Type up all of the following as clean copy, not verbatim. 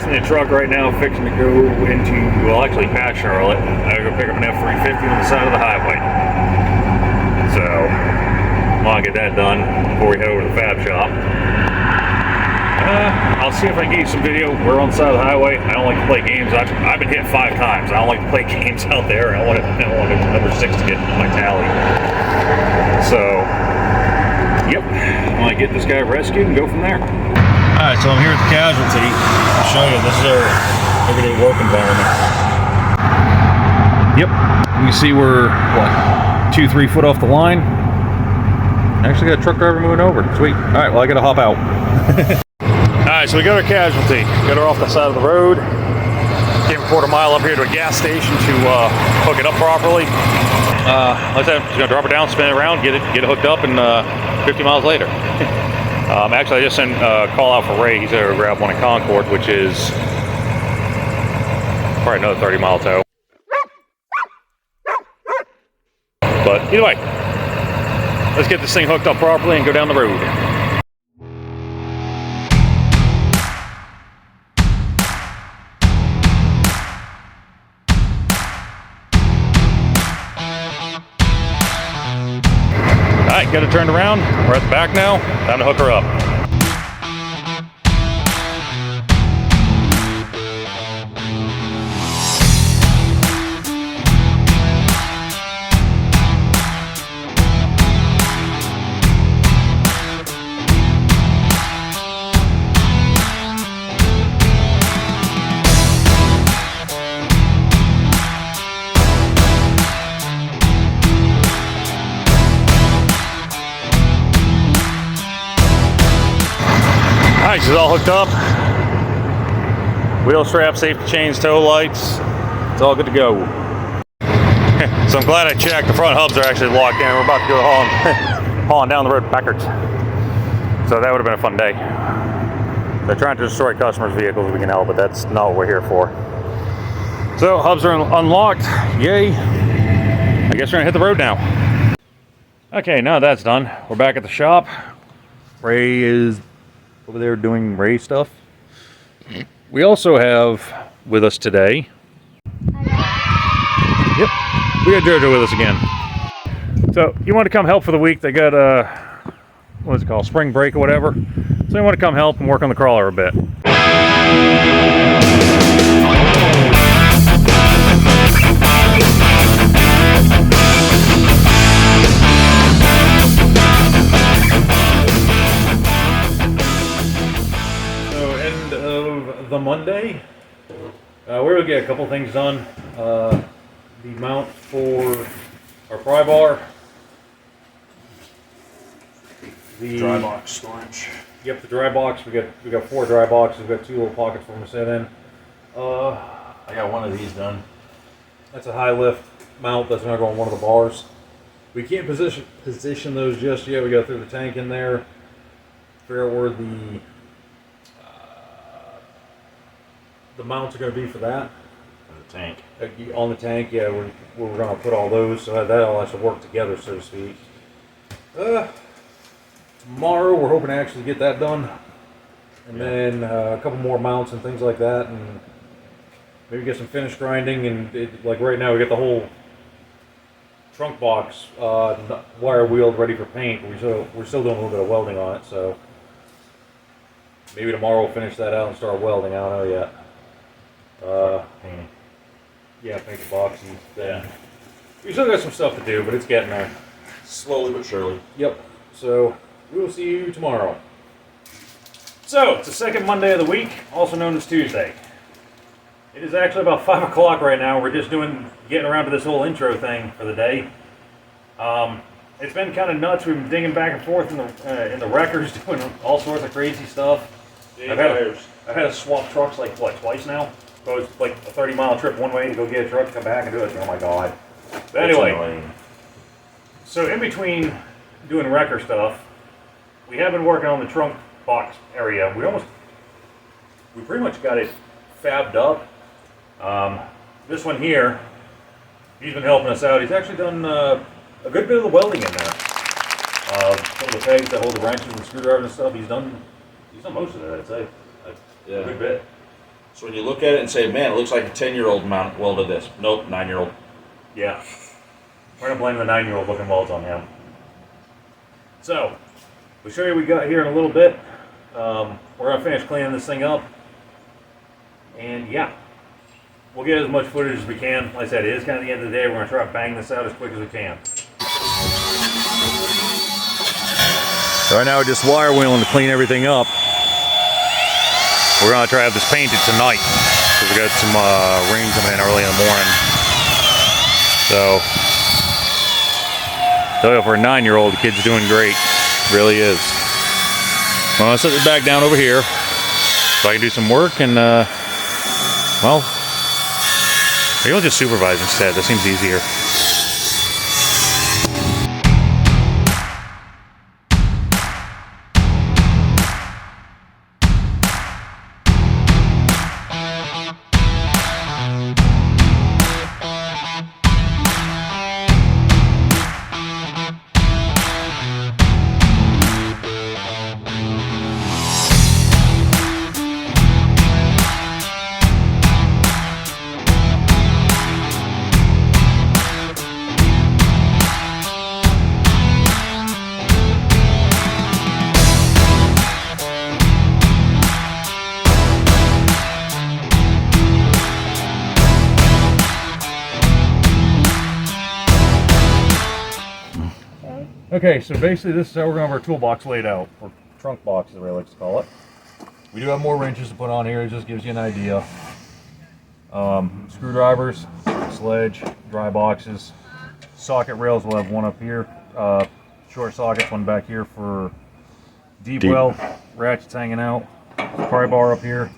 actually in the truck right now, fixing to go into, well, actually past Charlotte. I gotta go pick up an F-350 on the side of the highway. So, I want to get that done before we head over to the fab shop. I'll see if I can get you some video. We're on the side of the highway. I don't like to play games. I've been hit 5 times. I don't like to play games out there. I don't want number 6 to get my tally. So, yep. I want to get this guy rescued and go from there. Alright, so I'm here at the casualty. I'll show you. This is our everyday work environment. Yep. You can see we're, what, 2-3 foot off the line. Actually got a truck driver moving over. Sweet. Alright, well I gotta hop out. Alright, so we got our casualty. Got her off the side of the road. Came a quarter mile up here to a gas station to hook it up properly. Like I said, just gonna drop it down, spin it around, get it hooked up, and 50 miles later. Actually, I just sent a call out for Ray. He's gonna grab one in Concord, which is probably another 30-mile tow. But either way, let's get this thing hooked up properly and go down the road. Alright, got it turned around. We're at the back now. Time to hook her up. Alright, she's all hooked up. Wheel strap, safety chains, tow lights. It's all good to go. So I'm glad I checked. The front hubs are actually locked in. We're about to go hauling down the road backwards. So that would have been a fun day. They're trying to destroy customers' vehicles if we can help, but that's not what we're here for. So hubs are unlocked. Yay. I guess we're gonna hit the road now. Okay, now that's done. We're back at the shop. Ray is over there doing Ray stuff. We also have with us today. Yep, we got Jojo with us again. So he wanted to come help for the week. They got what is it called, spring break or whatever. So he wanted to come help and work on the crawler a bit. The Monday, we're gonna get a couple things done. The mount for our pry bar, the dry box storage. Yep, the dry box. We got 4 dry boxes. We got 2 little pockets for them to sit in. I got one of these done. That's a high lift mount that's gonna go on one of the bars. We can't position those just yet. We got to throw the tank in there. Figure out where the mounts are going to be for that. The tank. On the tank, yeah, we're going to put all those, so that all has to work together, so to speak. Tomorrow, we're hoping to actually get that done. And then a couple more mounts and things like that, and maybe get some finish grinding. And like right now, we got the whole trunk box wire wheeled, ready for paint. We're still doing a little bit of welding on it, so maybe tomorrow we'll finish that out and start welding. I don't know yet. Painting. Yeah, paint the box and yeah. We still got some stuff to do, but it's getting there. Slowly but surely. Yep. So we will see you tomorrow. So it's the second Monday of the week, also known as Tuesday. It is actually about 5 o'clock right now. We're just getting around to this whole intro thing for the day. It's been kind of nuts. We've been digging back and forth in the wreckers, doing all sorts of crazy stuff. I've had to swap trucks like what, twice now? So it's like a 30-mile trip one way to go get a truck, come back and do it. Oh my god. But anyway, so in between doing wrecker stuff, we have been working on the trunk box area. We pretty much got it fabbed up. This one here, he's been helping us out. He's actually done a good bit of the welding in there. Some of the pegs that hold the wrenches and screwdrivers and stuff, he's done most of it, I'd say. A good bit. So when you look at it and say, man, it looks like a 10-year-old welded this. Nope, 9-year-old. Yeah. We're going to blame the 9-year-old looking welds on him. So, we'll show you what we got here in a little bit. We're going to finish cleaning this thing up. And yeah, we'll get as much footage as we can. Like I said, it is kind of the end of the day. We're going to try to bang this out as quick as we can. So right now we're just wire wheeling to clean everything up. We're going to try to have this painted tonight because we got some rain coming in early in the morning. So, tell you, for a 9-year-old, the kid's doing great. Really is. Well, I'll set it back down over here so I can do some work and, well, maybe I'll just supervise instead. That seems easier. Okay, so basically this is how we're going to have our toolbox laid out, or trunk box as I like to call it. We do have more wrenches to put on here, it just gives you an idea. Screwdrivers, sledge, dry boxes, socket rails, we'll have one up here, short sockets, one back here for deep well, ratchets hanging out, pry bar up here,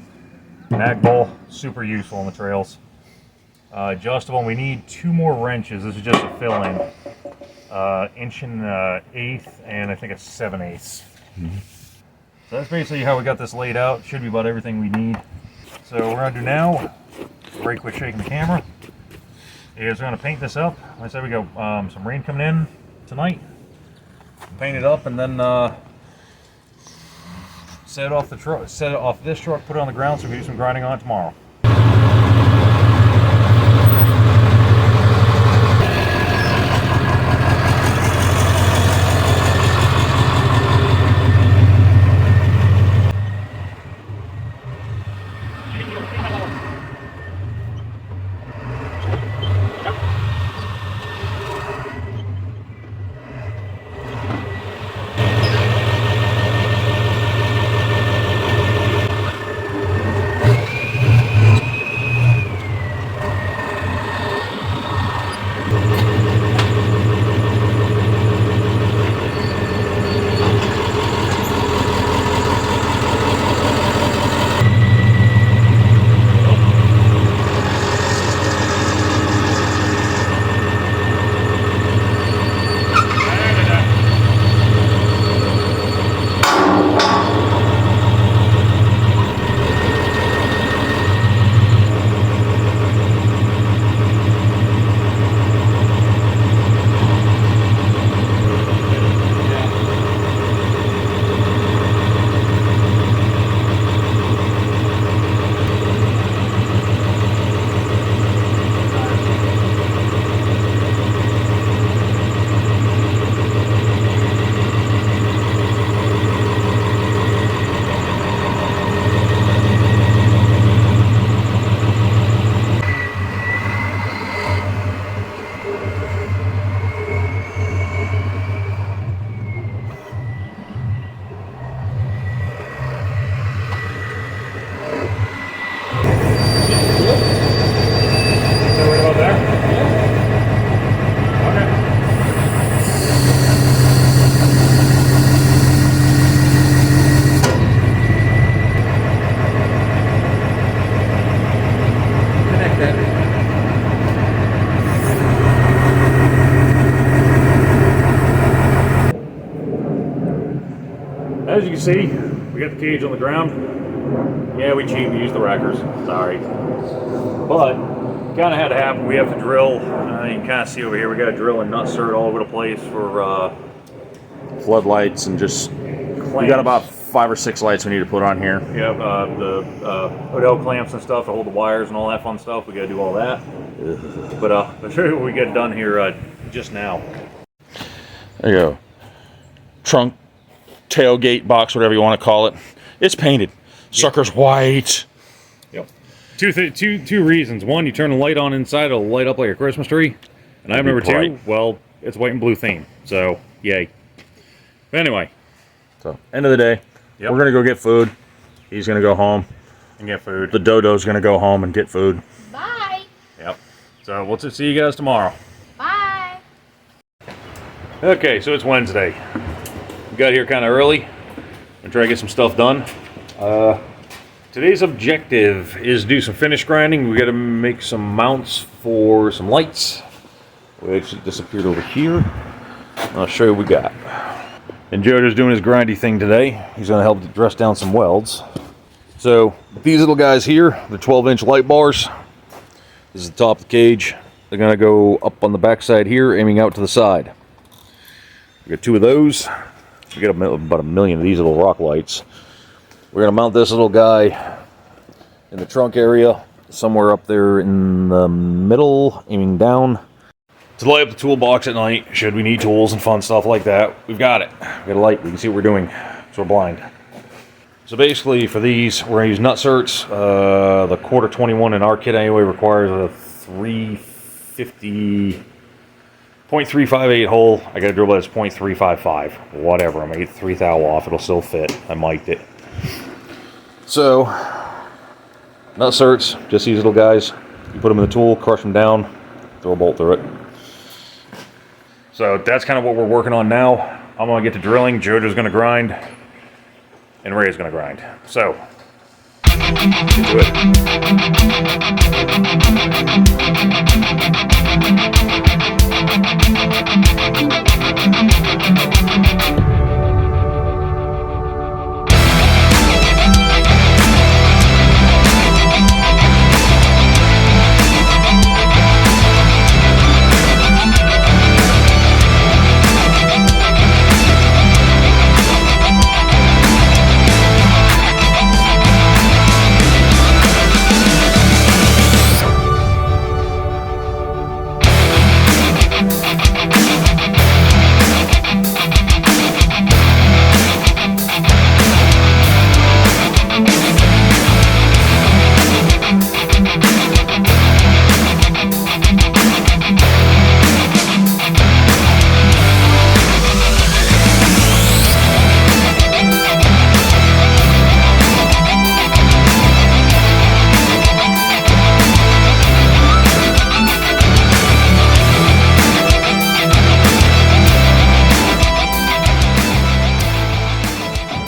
mag ball, super useful on the trails. Adjustable, we need 2 more wrenches, this is just a fill-in. 1.1/8 and I think it's 7/8. So that's basically how we got this laid out. Should be about everything we need. So what we're gonna do now, very quick shaking the camera, is we're gonna paint this up. Like I said, we got some rain coming in tonight. Paint it up and then set it off the truck, set it off this truck, put it on the ground so we can do some grinding on it tomorrow. As you can see, we got the cage on the ground. Yeah, we cheated, we used the rackers. Sorry. But, kind of had to happen. We have to drill. You can kind of see over here, we got to drill and nut sert all over the place for Floodlights and just, we got about 5 or 6 lights we need to put on here. Yeah, the Odell clamps and stuff to hold the wires and all that fun stuff. We got to do all that. But I'll show you what we get done here just now. There you go. Trunk, tailgate box, whatever you want to call it. It's painted. Sucker's white. Yep. Two reasons. One, you turn the light on inside, it'll light up like a Christmas tree. And item number two, well, it's white and blue theme. So, yay. But anyway. So, end of the day, we're going to go get food. He's going to go home. And get food. The dodo's going to go home and get food. Bye. Yep. So, we'll see you guys tomorrow. Bye. Okay, so it's Wednesday. We got here kind of early. I'm trying to get some stuff done. Today's objective is do some finish grinding. We got to make some mounts for some lights, which disappeared over here. I'll show you what we got. And Jojo's doing his grindy thing today. He's going to help dress down some welds. So these little guys here, they're 12-inch light bars. This is the top of the cage. They're going to go up on the back side here, aiming out to the side. We got 2 of those. We got about a million of these little rock lights. We're going to mount this little guy in the trunk area, somewhere up there in the middle, aiming down. To light up the toolbox at night, should we need tools and fun stuff like that, we've got it. We've got a light, we can see what we're doing, so we're blind. So basically for these, we're going to use nut certs. The quarter 21 in our kit anyway requires a 350... 0.358 hole. I got to drill by this 0.355. Whatever. I'm going to get 3 thou off. It'll still fit. I mic'd it. So, nut certs. Just these little guys. You put them in the tool, crush them down, throw a bolt through it. So, that's kind of what we're working on now. I'm going to get to drilling. Jojo's going to grind. And Ray's going to grind. So, get to it.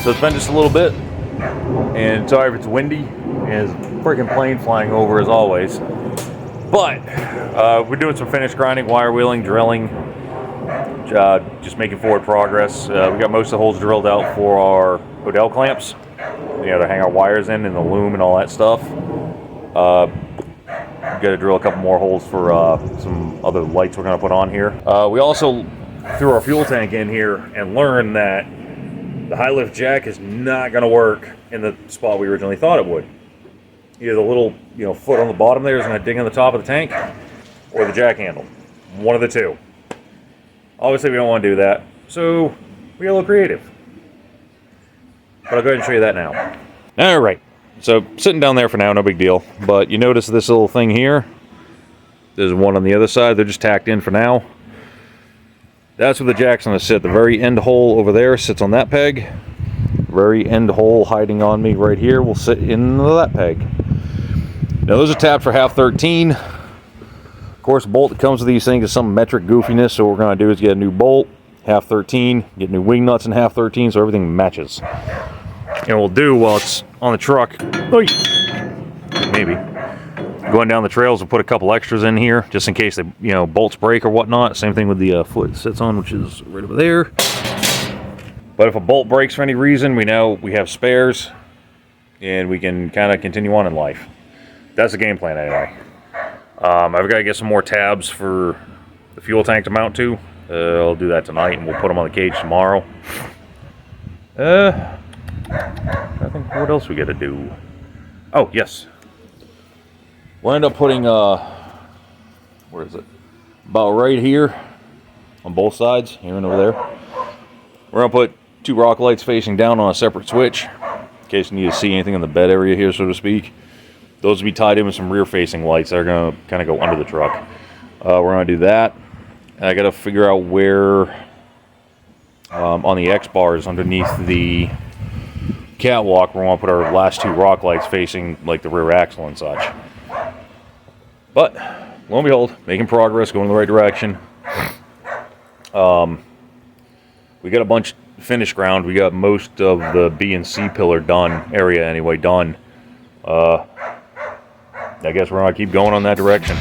So it's been just a little bit, and sorry if it's windy, and it's a freaking plane flying over as always. But we're doing some finish grinding, wire wheeling, drilling, just making forward progress. We got most of the holes drilled out for our Odell clamps, to hang our wires in and the loom and all that stuff. Got to drill a couple more holes for some other lights we're going to put on here. We also threw our fuel tank in here and learned that the high lift jack is not going to work in the spot we originally thought it would. Either the little foot on the bottom there is going to dig in the top of the tank, or the jack handle. One of the two. Obviously we don't want to do that, so we got a little creative. But I'll go ahead and show you that now. Alright, so sitting down there for now, no big deal. But you notice this little thing here? There's one on the other side, they're just tacked in for now. That's where the jack's going to sit. The very end hole over there sits on that peg. Very end hole hiding on me right here will sit in that peg. Now those are tapped for half 13. Of course, the bolt that comes with these things is some metric goofiness, so what we're going to do is get a new bolt, half 13, get new wing nuts in half 13 so everything matches. And we'll do while it's on the truck, maybe, going down the trails, we'll put a couple extras in here just in case the bolts break or whatnot. Same thing with the foot it sits on, which is right over there. But if a bolt breaks for any reason, we have spares and we can kind of continue on in life. That's the game plan anyway. I've got to get some more tabs for the fuel tank to mount to. I'll do that tonight and we'll put them on the cage tomorrow. I think what else we got to do? Oh yes, We'll end up putting where is it? About right here on both sides, here and over there. We're gonna put 2 rock lights facing down on a separate switch, in case you need to see anything in the bed area here, so to speak. Those will be tied in with some rear-facing lights that are gonna kind of go under the truck. We're gonna do that. And I gotta figure out where on the X bars underneath the catwalk we're gonna put our last 2 rock lights facing like the rear axle and such. But lo and behold, making progress, going in the right direction. We got a bunch finished ground. We got most of the B and C pillar done, area anyway, done. I guess we're gonna keep going on that direction.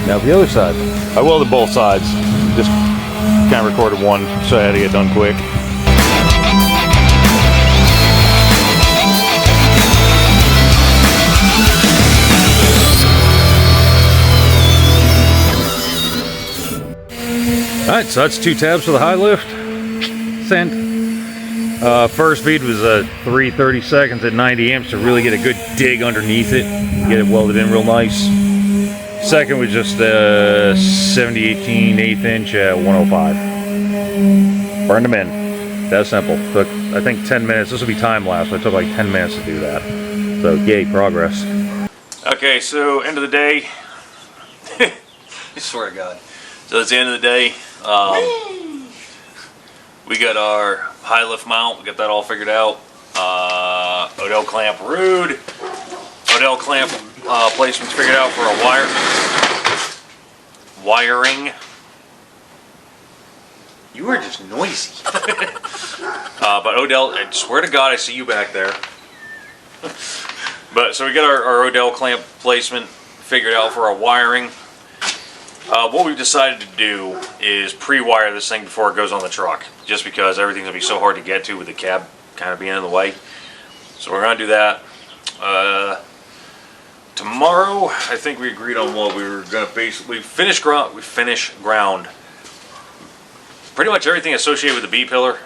Now for the other side, I welded both sides. Just kind of recorded one, so I had to get done quick. Alright, so that's 2 tabs for the high lift. Sent. First feed was 3 seconds at 90 amps to really get a good dig underneath it. Get it welded in real nice. Second was just 70-18 1/8 inch at 105. Burned them in. That simple. Took, I think, 10 minutes. This will be time lapse, but it took like 10 minutes to do that. So, yay, progress. Okay, so end of the day. I swear to God. So it's the end of the day. We got our high lift mount. We got that all figured out. Odell clamp Rude. Odell clamp placements figured out for a wiring. You are just noisy. But Odell, I swear to God, I see you back there. But so we got our Odell clamp placement figured out for our wiring. What we've decided to do is pre-wire this thing before it goes on the truck, just because everything's gonna be so hard to get to with the cab kind of being in the way. So we're gonna do that. Tomorrow, I think we agreed on what we were gonna basically finish ground. We finish ground. Pretty much everything associated with the B pillar.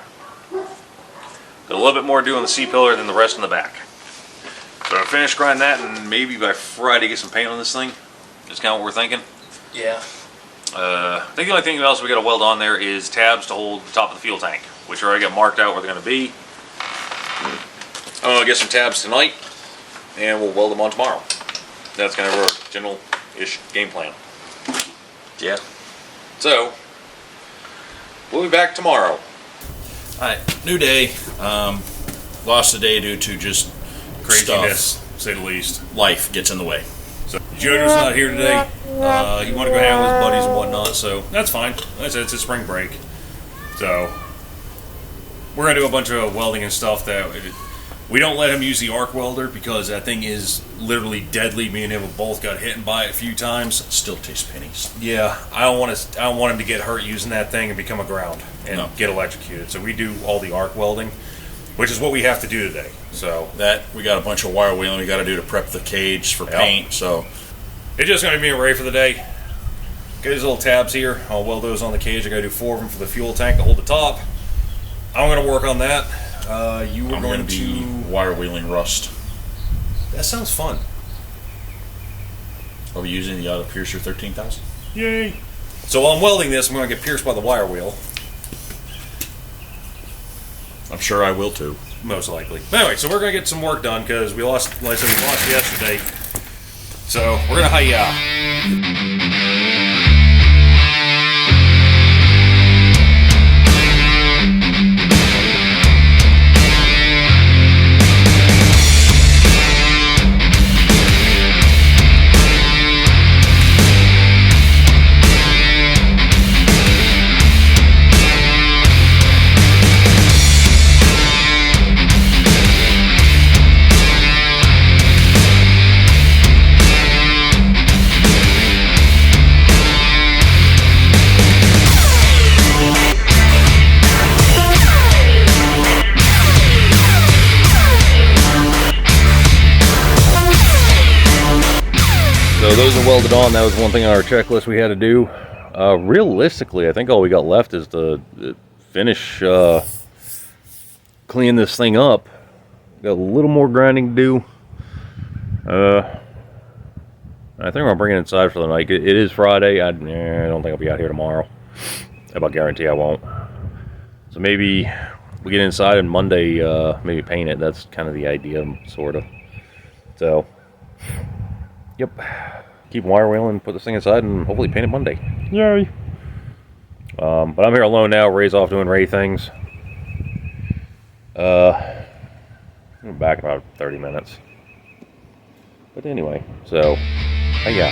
Got a little bit more to do on the C pillar than the rest in the back. So I finish grind that, and maybe by Friday get some paint on this thing. That's kind of what we're thinking. Yeah. I think the only thing else we got to weld on there is tabs to hold the top of the fuel tank, which already got marked out where they're going to be. I'm going to get some tabs tonight, and we'll weld them on tomorrow. That's kind of our general-ish game plan. Yeah. So, we'll be back tomorrow. Alright, new day. Lost a day due to just Craziness, stuff. to say the least. Life gets in the way. So, Jojo's not here today. He wanted to go hang out with his buddies and whatnot, so that's fine. It's a spring break. So, we're going to do a bunch of welding and stuff that... We don't let him use the arc welder because that thing is literally deadly. Me and him have both got hit by it a few times. Still tastes pennies. Yeah, I don't want him to get hurt using that thing and become a ground and get electrocuted. So we do all the arc welding, which is what we have to do today. So that we got a bunch of wire wheeling we got to do to prep the cage for paint. So it's just going to be me and Ray for the day. Get these little tabs here. I'll weld those on the cage. I got to do 4 of them for the fuel tank to hold the top. I'm going to work on that. You were going to be wire wheeling rust. That sounds fun. Are we using the auto piercer 13,000? Yay! So while I'm welding this, I'm going to get pierced by the wire wheel. sure I will too. Most likely. But anyway, so we're gonna get some work done because we lost, like I said, we lost yesterday. So we're gonna hire you out. So those are welded on. That was one thing on our checklist we had to do. Realistically, I think all we got left is to finish clean this thing up. Got a little more grinding to do. I think we're gonna bring it inside for the night. It is Friday. I don't think I'll be out here tomorrow. I about guarantee I won't. So maybe we get inside and Monday maybe paint it. That's kind of the idea, sort of. So, yep. Keep wire wheeling, put this thing inside, and hopefully paint it Monday. Yay! But I'm here alone now. Ray's off doing Ray things. I'm back in about 30 minutes. But anyway, so, yeah.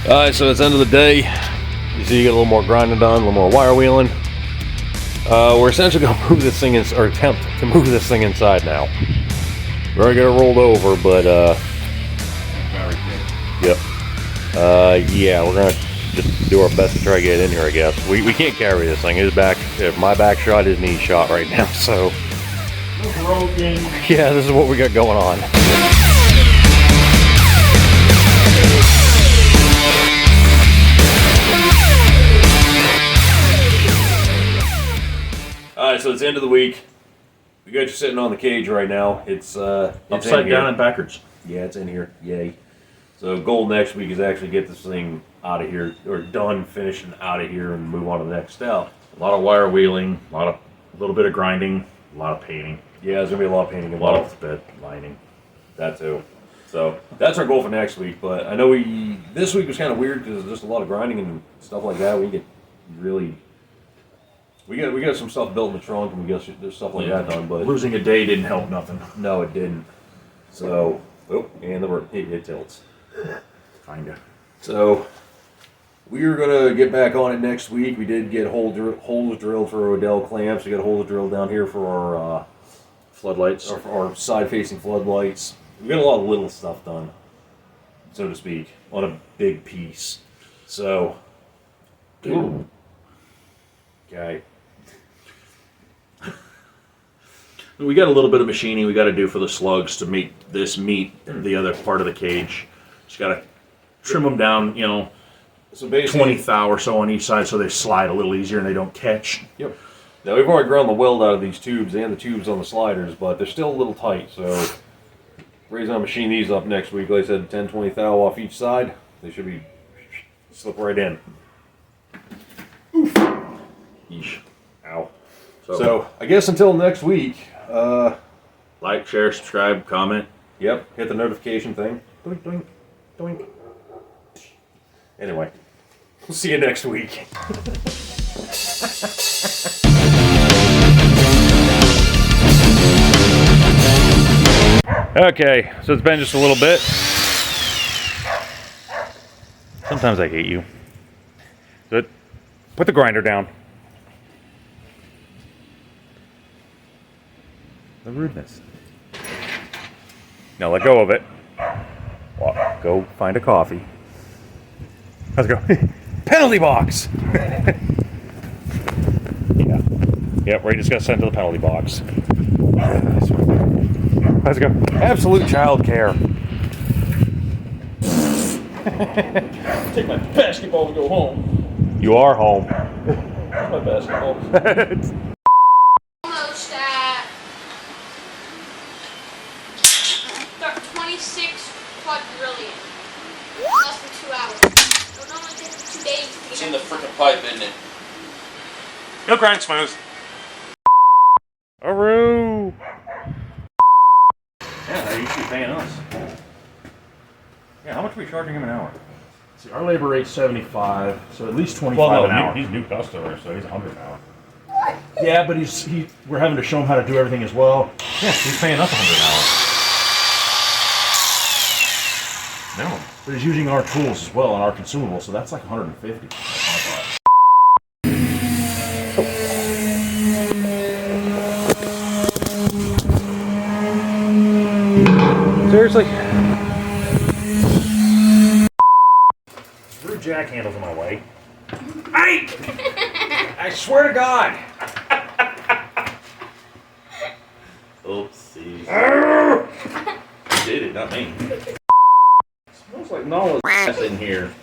Alright, so it's the end of the day. You see you get a little more grinding done, a little more wire wheeling. We're essentially going to move this thing in, or attempt to move this thing inside now. We're going to get it rolled over, but yep. Yeah, we're going to just do our best to try to get it in here, I guess. We can't carry this thing. His back, my back shot, his knee shot right now, so. Broken. Yeah, this is what we got going on. Alright, so it's the end of the week. We got you sitting on the cage right now. It's Upside down and backwards. Yeah, it's in here. Yay. So goal next week is actually get this thing out of here, or done, finished, and out of here, and move on to the next step. A lot of wire wheeling, a little bit of grinding, a lot of painting. Yeah, there's gonna be a lot of painting A lot involved. of bed lining. That too. So that's our goal for next week. But I know this week was kind of weird because there's just a lot of grinding and stuff like that. We got some stuff built in the trunk, and we got stuff like that done. But Losing a day didn't help nothing. no, it didn't. So and it tilts. Kinda. So we are gonna get back on it next week. We did get holes drilled for Odell clamps. We got holes drilled down here for our Floodlights. our side-facing floodlights. We got a lot of little stuff done, so to speak, on a big piece. So, Ooh. okay. We got a little bit of machining we got to do for the slugs to meet the other part of the cage. Just got to trim them down, So basically, 20 thou or so on each side so they slide a little easier and they don't catch. Yep. Now we've already ground the weld out of these tubes and the tubes on the sliders, but they're still a little tight. So Ray's gonna machine these up next week. Like I said, 10, 20 thou off each side. They should be slip right in. Oof. Yeesh. Ow. So I guess until next week. Like, share, subscribe, comment. Yep. Hit the notification thing. Doink, doink, doink. Anyway, we'll see you next week. Okay, so it's been just a little bit. Sometimes I hate you. But put the grinder down. The rudeness. Now let go of it. Well, go find a coffee. Let's go. Penalty box! Yeah. Yep, Ray just got sent to the penalty box. Let's go. Absolute child care. Take my basketball and go home. You are home. Where's my basketball? Almost at 26 quadrillion. Less than 2 hours. It would normally take 2 days to It's get in the up. frickin' pipe, isn't it? You'll grind smooth. Aroo! Yeah, they used to be paying us. Yeah, how much are we charging him an hour? See, our labor rate's 75, so at least 25 an hour. He's new customer, so he's 100 an hour. Yeah, but we're having to show him how to do everything as well. Yeah, he's paying us 100 an hour. No. But he's using our tools as well and our consumables, so that's like 150. Seriously? Screw jack handles in my way. Hey! I swear to God! Oopsies. You did it, not me. Smells like Nola's ass in here.